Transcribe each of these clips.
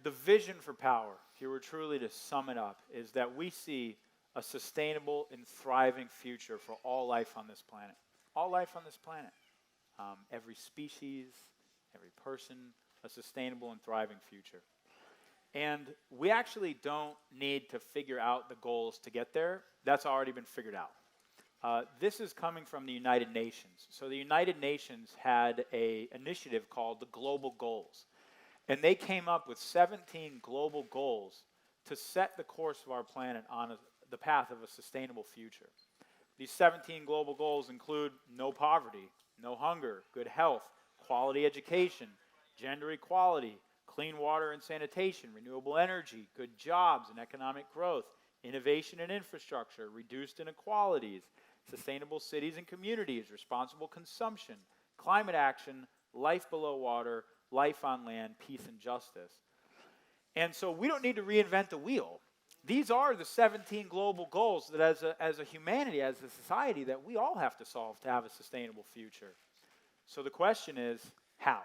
the vision for power, if you were truly to sum it up, is that we see a sustainable and thriving future for all life on this planet. All life on this planet. Every species, every person, a sustainable and thriving future. And we actually don't need to figure out the goals to get there. That's already been figured out. This is coming from the United Nations. So the United Nations had an initiative called the Global Goals. And they came up with 17 global goals to set the course of our planet on the path of a sustainable future. These 17 global goals include no poverty, no hunger, good health, quality education, gender equality, clean water and sanitation, renewable energy, good jobs and economic growth, innovation and infrastructure, reduced inequalities, sustainable cities and communities, responsible consumption, climate action, life below water, life on land, peace and justice. And so we don't need to reinvent the wheel. These are the 17 global goals that as a humanity, as a society, that we all have to solve to have a sustainable future. So the question is, how?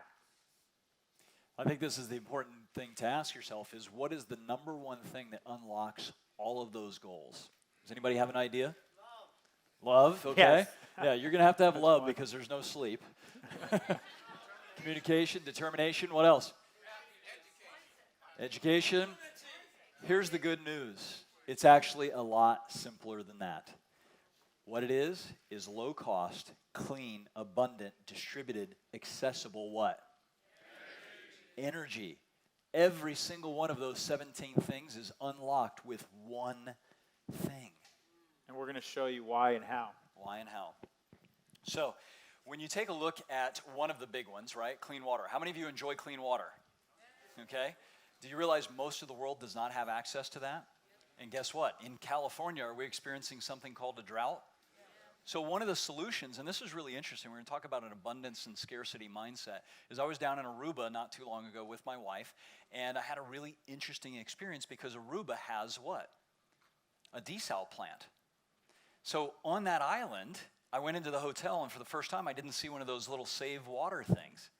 I think this is the important thing to ask yourself is what is the number one thing that unlocks all of those goals? Does anybody have an idea? Love, okay. Yes. Yeah, you're going to have love because there's no sleep. Communication, determination, what else? Education. Here's the good news. It's actually a lot simpler than that. What it is low cost, clean, abundant, distributed, accessible what? Energy. Every single one of those 17 things is unlocked with one thing. And we're going to show you why and how. Why and how. So, when you take a look at one of the big ones, right, clean water. How many of you enjoy clean water? Okay. Do you realize most of the world does not have access to that? And guess what? In California, are we experiencing something called a drought? So one of the solutions, and this is really interesting, we're going to talk about an abundance and scarcity mindset, is I was down in Aruba not too long ago with my wife, and I had a really interesting experience because Aruba has what? A desal plant. So on that island, I went into the hotel, and for the first time, I didn't see one of those little save water things.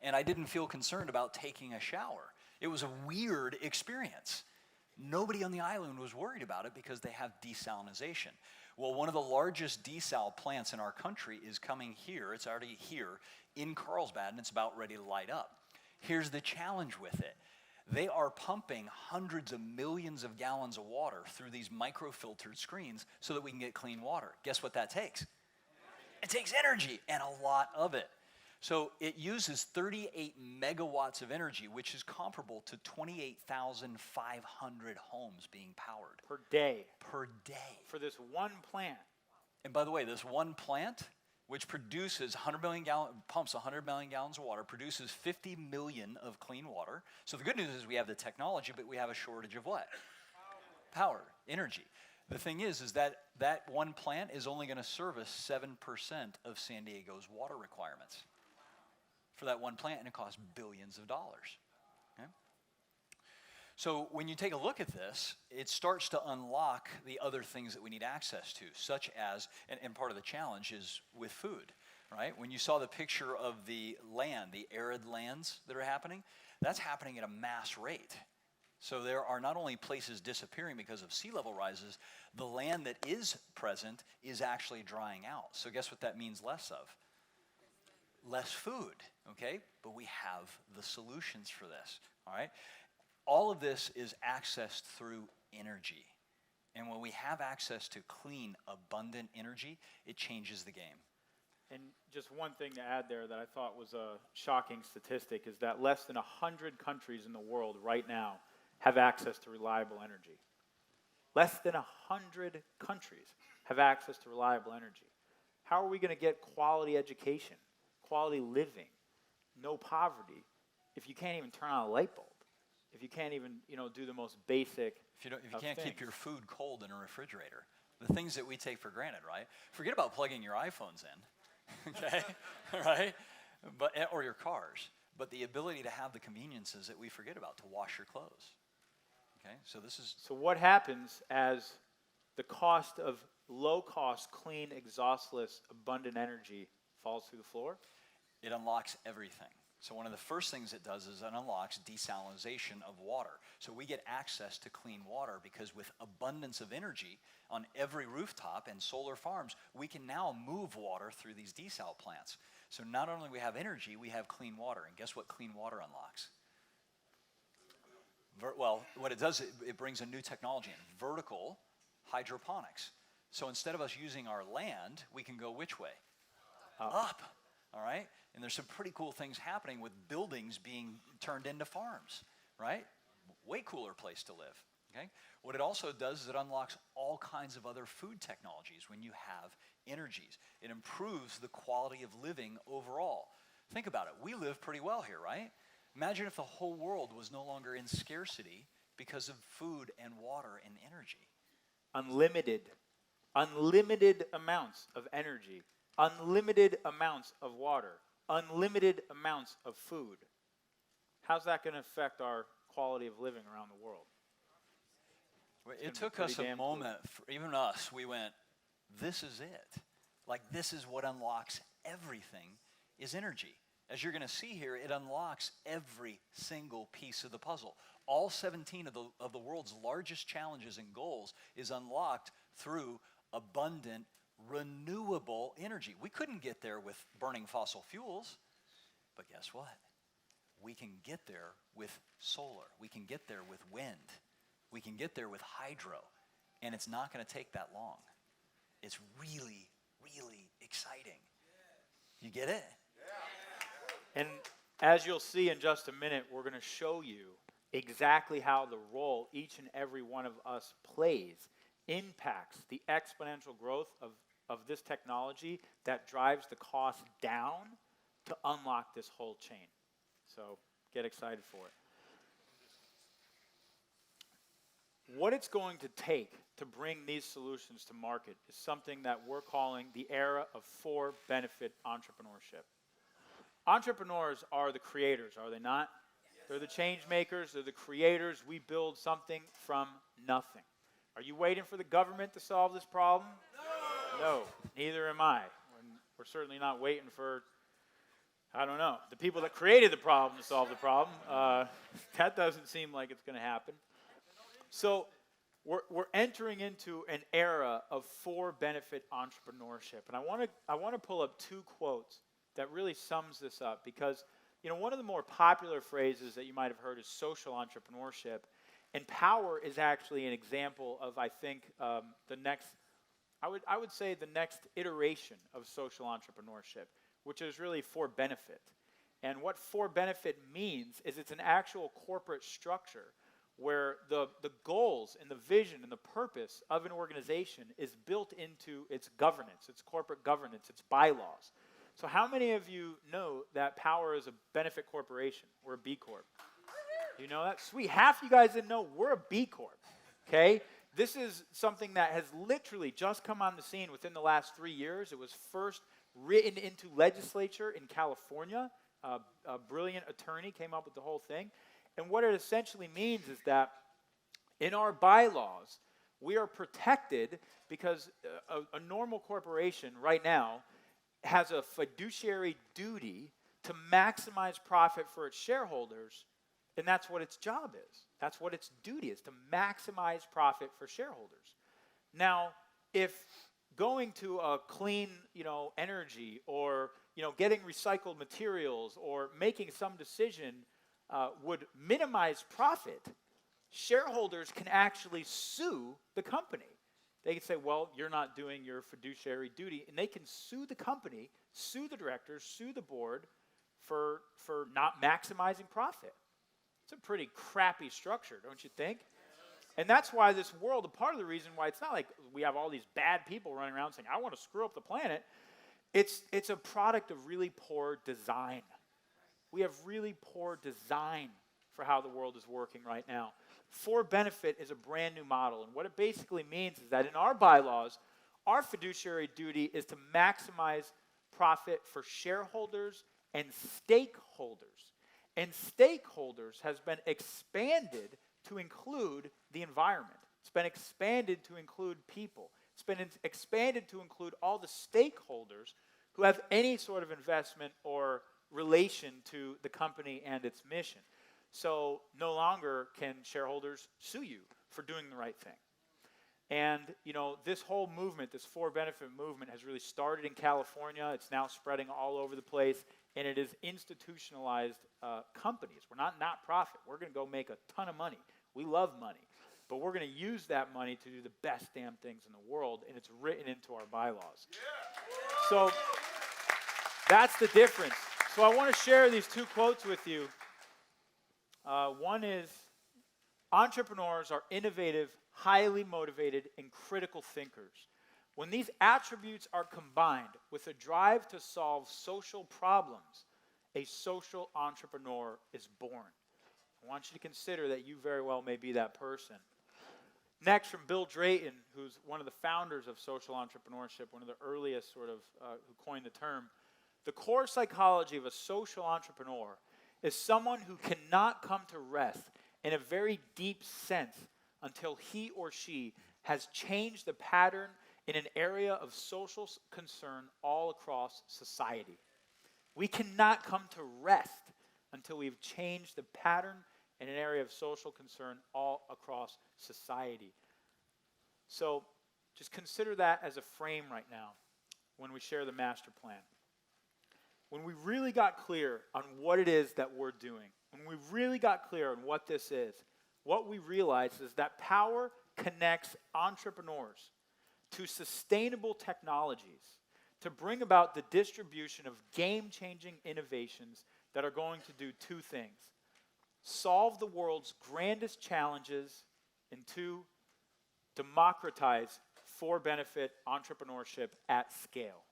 And I didn't feel concerned about taking a shower. It was a weird experience. Nobody on the island was worried about it because they have desalination. Well, one of the largest desal plants in our country is coming here. It's already here in Carlsbad, and it's about ready to light up. Here's the challenge with it. They are pumping hundreds of millions of gallons of water through these microfiltered screens so that we can get clean water. Guess what that takes? It takes energy, and a lot of it. So it uses 38 megawatts of energy, which is comparable to 28,500 homes being powered. Per day. Per day. For this one plant. And by the way, this one plant, which produces pumps 100 million gallons of water, produces 50 million of clean water. So the good news is we have the technology, but we have a shortage of what? Power, energy. The thing is that one plant is only going to service 7% of San Diego's water requirements. For that one plant, and it costs billions of dollars. Okay? So when you take a look at this, it starts to unlock the other things that we need access to, such as, and part of the challenge is with food, right? When you saw the picture of the land, the arid lands that are happening, that's happening at a mass rate. So there are not only places disappearing because of sea level rises, the land that is present is actually drying out. So guess what that means less of? Less food, okay? But we have the solutions for this, all right? All of this is accessed through energy. And when we have access to clean, abundant energy, it changes the game. And just one thing to add there that I thought was a shocking statistic is that less than 100 countries in the world right now have access to reliable energy. Less than 100 countries have access to reliable energy. How are we going to get quality education? Quality living, no poverty, if you can't even turn on a light bulb, if you can't even, do the most basic If you can't keep your food cold in a refrigerator, the things that we take for granted, right? Forget about plugging your iPhones in, okay, right? Or your cars, but the ability to have the conveniences that we forget about to wash your clothes, okay? So what happens as the cost of low-cost, clean, exhaustless, abundant energy falls through the floor? It unlocks everything. So one of the first things it does is it unlocks desalination of water. So we get access to clean water because with abundance of energy on every rooftop and solar farms, we can now move water through these desal plants. So not only we have energy, we have clean water. And guess what clean water unlocks? Well, what it does, it brings a new technology in, vertical hydroponics. So instead of us using our land, we can go which way? Up. All right? And there's some pretty cool things happening with buildings being turned into farms, right? Way cooler place to live, okay? What it also does is it unlocks all kinds of other food technologies when you have energies. It improves the quality of living overall. Think about it. We live pretty well here, right? Imagine if the whole world was no longer in scarcity because of food and water and energy. Unlimited amounts of energy, unlimited amounts of water, unlimited amounts of food. How's that going to affect our quality of living around the world? It took us a moment, even us, we went, this is it. Like, this is what unlocks everything, is energy. As you're going to see here, it unlocks every single piece of the puzzle. All 17 of the world's largest challenges and goals is unlocked through abundant, renewable energy. We couldn't get there with burning fossil fuels, but guess what? We can get there with solar. We can get there with wind. We can get there with hydro, and it's not going to take that long. It's really, really exciting. You get it? And as you'll see in just a minute, we're going to show you exactly how the role each and every one of us plays impacts the exponential growth of this technology that drives the cost down to unlock this whole chain. So get excited for it. What it's going to take to bring these solutions to market is something that we're calling the era of for-benefit entrepreneurship. Entrepreneurs are the creators, are they not? They're the change makers, they're the creators. We build something from nothing. Are you waiting for the government to solve this problem? No, neither am I. We're certainly not waiting for, I don't know, the people that created the problem to solve the problem. That doesn't seem like it's going to happen. So we're entering into an era of for-benefit entrepreneurship. And I want to pull up two quotes that really sums this up because, you know, one of the more popular phrases that you might have heard is social entrepreneurship. And Power is actually an example of, I think, the next, I would say the next iteration of social entrepreneurship, which is really for benefit. And what for benefit means is it's an actual corporate structure where the goals and the vision and the purpose of an organization is built into its governance, its corporate governance, its bylaws. So how many of you know that Power is a benefit corporation? We're a B Corp. You know that? Sweet. Half you guys didn't know we're a B Corp. Okay? This is something that has literally just come on the scene within the last 3 years. It was first written into legislature in California. A brilliant attorney came up with the whole thing. And what it essentially means is that in our bylaws, we are protected because a normal corporation right now has a fiduciary duty to maximize profit for its shareholders, and that's what its job is. That's what its duty is, to maximize profit for shareholders. Now, if going to a clean, energy or, getting recycled materials or making some decision would minimize profit, shareholders can actually sue the company. They can say, well, you're not doing your fiduciary duty, and they can sue the company, sue the directors, sue the board for not maximizing profit. It's a pretty crappy structure, don't you think? And that's why this world, a part of the reason why it's not like we have all these bad people running around saying, I want to screw up the planet. It's a product of really poor design. We have really poor design for how the world is working right now. For benefit is a brand new model. And what it basically means is that in our bylaws, our fiduciary duty is to maximize profit for shareholders and stakeholders. And stakeholders has been expanded to include the environment. It's been expanded to include people. It's been expanded to include all the stakeholders who have any sort of investment or relation to the company and its mission. So no longer can shareholders sue you for doing the right thing. And, this whole movement, this for-benefit movement, has really started in California. It's now spreading all over the place, and it is institutionalized companies. We're not profit. We're going to go make a ton of money. We love money. But we're going to use that money to do the best damn things in the world, and it's written into our bylaws. So that's the difference. So I want to share these two quotes with you. One is, entrepreneurs are innovative, highly motivated, and critical thinkers. When these attributes are combined with a drive to solve social problems, a social entrepreneur is born. I want you to consider that you very well may be that person. Next, from Bill Drayton, who's one of the founders of social entrepreneurship, one of the earliest who coined the term. The core psychology of a social entrepreneur is someone who cannot come to rest in a very deep sense until he or she has changed the pattern in an area of social concern all across society. We cannot come to rest until we've changed the pattern in an area of social concern all across society. So just consider that as a frame right now when we share the master plan. When we really got clear on what it is that we're doing, when we really got clear on what this is, what we realized is that power connects entrepreneurs to sustainable technologies to bring about the distribution of game-changing innovations that are going to do two things: solve the world's grandest challenges, and two, democratize for-benefit entrepreneurship at scale.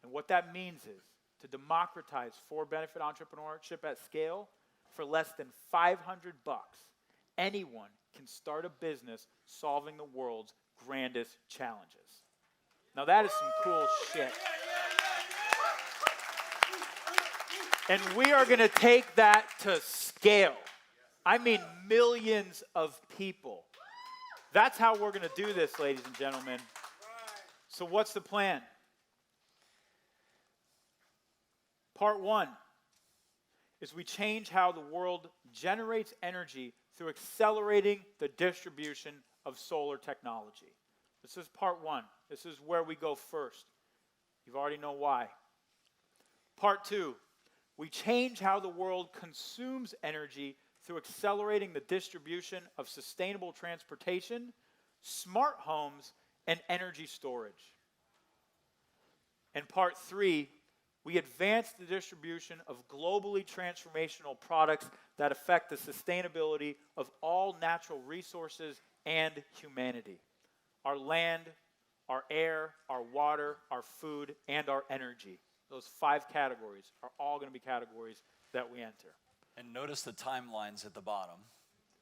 And what that means is to democratize for-benefit entrepreneurship at scale for less than $500. Anyone can start a business solving the world's grandest challenges. Now that is some cool shit. And we are going to take that to scale. I mean millions of people. That's how we're going to do this, ladies and gentlemen. So what's the plan? Part one is we change how the world generates energy through accelerating the distribution of solar technology. This is part one. This is where we go first. You already know why. Part two, we change how the world consumes energy through accelerating the distribution of sustainable transportation, smart homes, and energy storage. And part three, we advance the distribution of globally transformational products that affect the sustainability of all natural resources and humanity. Our land, our air, our water, our food, and our energy. Those 5 categories are all going to be categories that we enter. And notice the timelines at the bottom,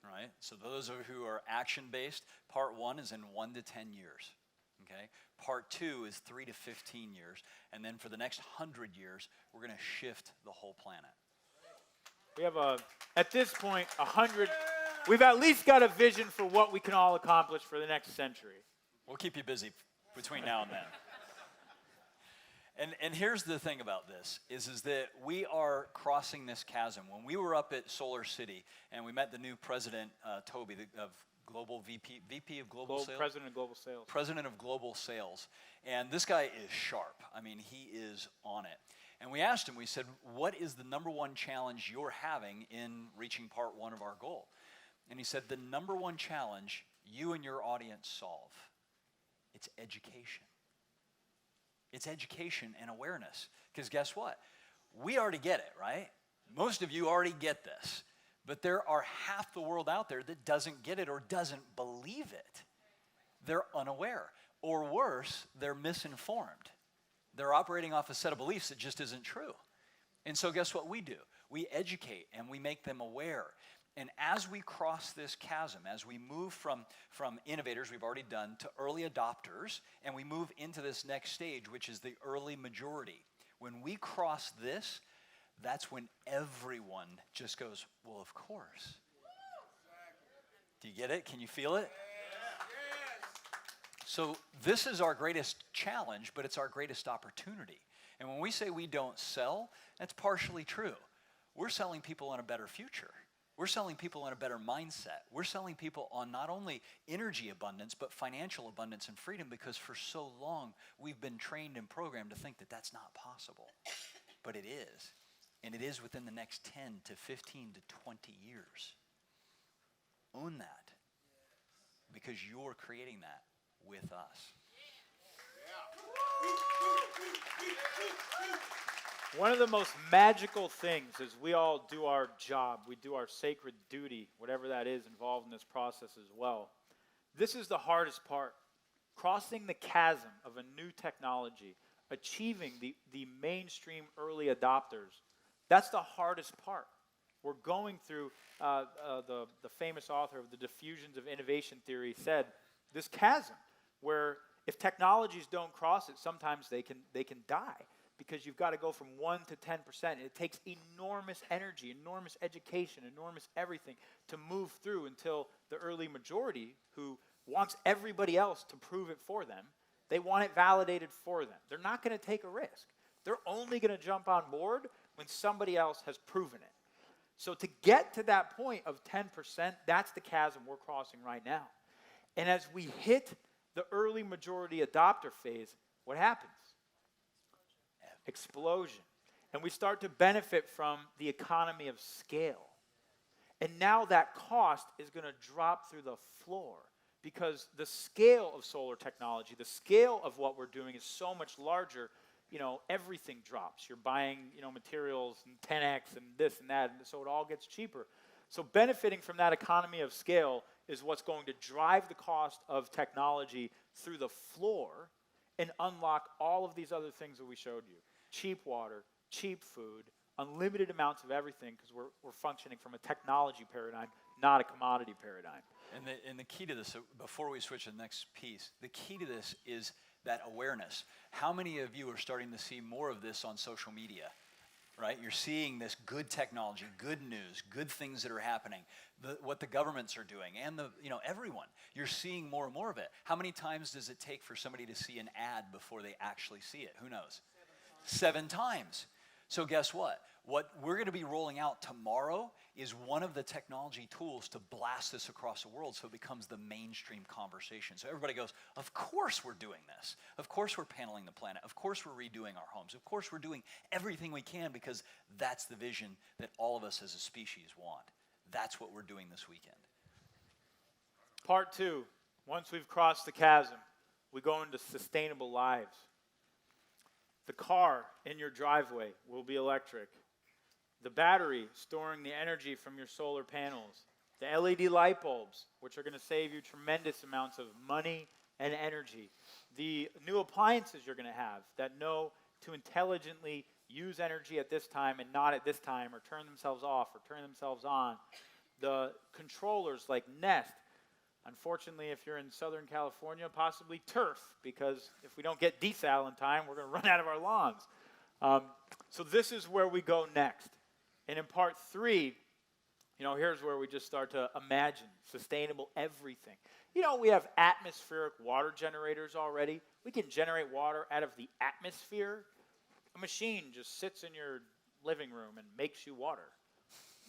right? So those of you who are action-based, part 1 is in 1 to 10 years, okay? Part 2 is 3 to 15 years. And then for the next 100 years, we're going to shift the whole planet. We have, at this point, 100. We've at least got a vision for what we can all accomplish for the next century. We'll keep you busy between now and then. And here's the thing about this, is that we are crossing this chasm. When we were up at Solar City and we met the new president, Toby, of Global VP of Global Sales? President of Global Sales. President of Global Sales. And this guy is sharp. I mean, he is on it. And we asked him, we said, what is the number one challenge you're having in reaching part 1 of our goal? And he said, the number one challenge you and your audience solve, it's education. It's education and awareness. Because guess what? We already get it, right? Most of you already get this. But there are half the world out there that doesn't get it or doesn't believe it. They're unaware. Or worse, they're misinformed. They're operating off a set of beliefs that just isn't true. And so guess what we do? We educate and we make them aware. And as we cross this chasm, as we move from innovators we've already done to early adopters, and we move into this next stage, which is the early majority, when we cross this, that's when everyone just goes, well, of course. Do you get it? Can you feel it? So this is our greatest challenge, but it's our greatest opportunity. And when we say we don't sell, that's partially true. We're selling people on a better future. We're selling people on a better mindset. We're selling people on not only energy abundance, but financial abundance and freedom, because for so long we've been trained and programmed to think that that's not possible. But it is. And it is within the next 10 to 15 to 20 years. Own that. Because you're creating that with us. One of the most magical things is we all do our job, we do our sacred duty, whatever that is involved in this process as well. This is the hardest part. Crossing the chasm of a new technology, achieving the mainstream early adopters, that's the hardest part. We're going through, the famous author of The Diffusions of Innovation Theory said, this chasm where if technologies don't cross it, sometimes they can die, because you've got to go from 1 to 10%. And it takes enormous energy, enormous education, enormous everything to move through until the early majority, who wants everybody else to prove it for them, they want it validated for them. They're not going to take a risk. They're only going to jump on board when somebody else has proven it. So to get to that point of 10%, that's the chasm we're crossing right now. And as we hit the early majority adopter phase, what happens? Explosion. And we start to benefit from the economy of scale. And now that cost is going to drop through the floor, because the scale of solar technology, the scale of what we're doing is so much larger. Everything drops. You're buying, materials and 10x and this and that, and so it all gets cheaper. So benefiting from that economy of scale is what's going to drive the cost of technology through the floor and unlock all of these other things that we showed you. Cheap water, cheap food, unlimited amounts of everything, because we're functioning from a technology paradigm, not a commodity paradigm. And the key to this, before we switch to the next piece, the key to this is that awareness. How many of you are starting to see more of this on social media, right? You're seeing this good technology, good news, good things that are happening, what the governments are doing, and everyone. You're seeing more and more of it. How many times does it take for somebody to see an ad before they actually see it? Who knows? 7 times. So guess what? What we're going to be rolling out tomorrow is one of the technology tools to blast this across the world so it becomes the mainstream conversation. So everybody goes, of course we're doing this. Of course we're paneling the planet. Of course we're redoing our homes. Of course we're doing everything we can, because that's the vision that all of us as a species want. That's what we're doing this weekend. Part 2, once we've crossed the chasm, we go into sustainable lives. The car in your driveway will be electric. The battery storing the energy from your solar panels. The LED light bulbs, which are going to save you tremendous amounts of money and energy. The new appliances you're going to have that know to intelligently use energy at this time and not at this time, or turn themselves off or turn themselves on. The controllers like Nest. Unfortunately, if you're in Southern California, possibly Turf, because if we don't get desal in time, we're going to run out of our lawns. So this is where we go next. And in part 3, here's where we just start to imagine sustainable everything. We have atmospheric water generators already. We can generate water out of the atmosphere. A machine just sits in your living room and makes you water.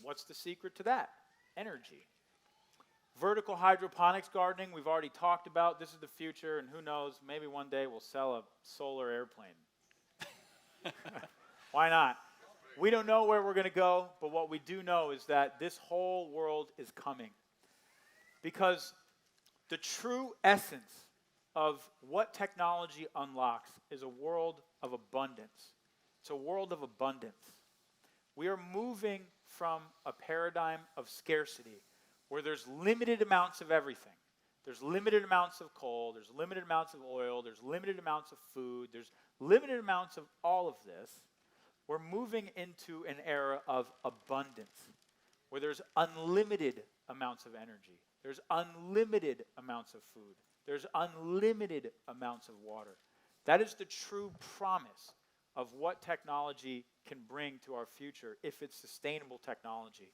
What's the secret to that? Energy. Vertical hydroponics gardening, we've already talked about. This is the future, and who knows, maybe one day we'll sell a solar airplane. Why not? We don't know where we're going to go, but what we do know is that this whole world is coming. Because the true essence of what technology unlocks is a world of abundance. It's a world of abundance. We are moving from a paradigm of scarcity, where there's limited amounts of everything. There's limited amounts of coal, there's limited amounts of oil, there's limited amounts of food, there's limited amounts of all of this. We're moving into an era of abundance, where there's unlimited amounts of energy, there's unlimited amounts of food, there's unlimited amounts of water. That is the true promise of what technology can bring to our future if it's sustainable technology.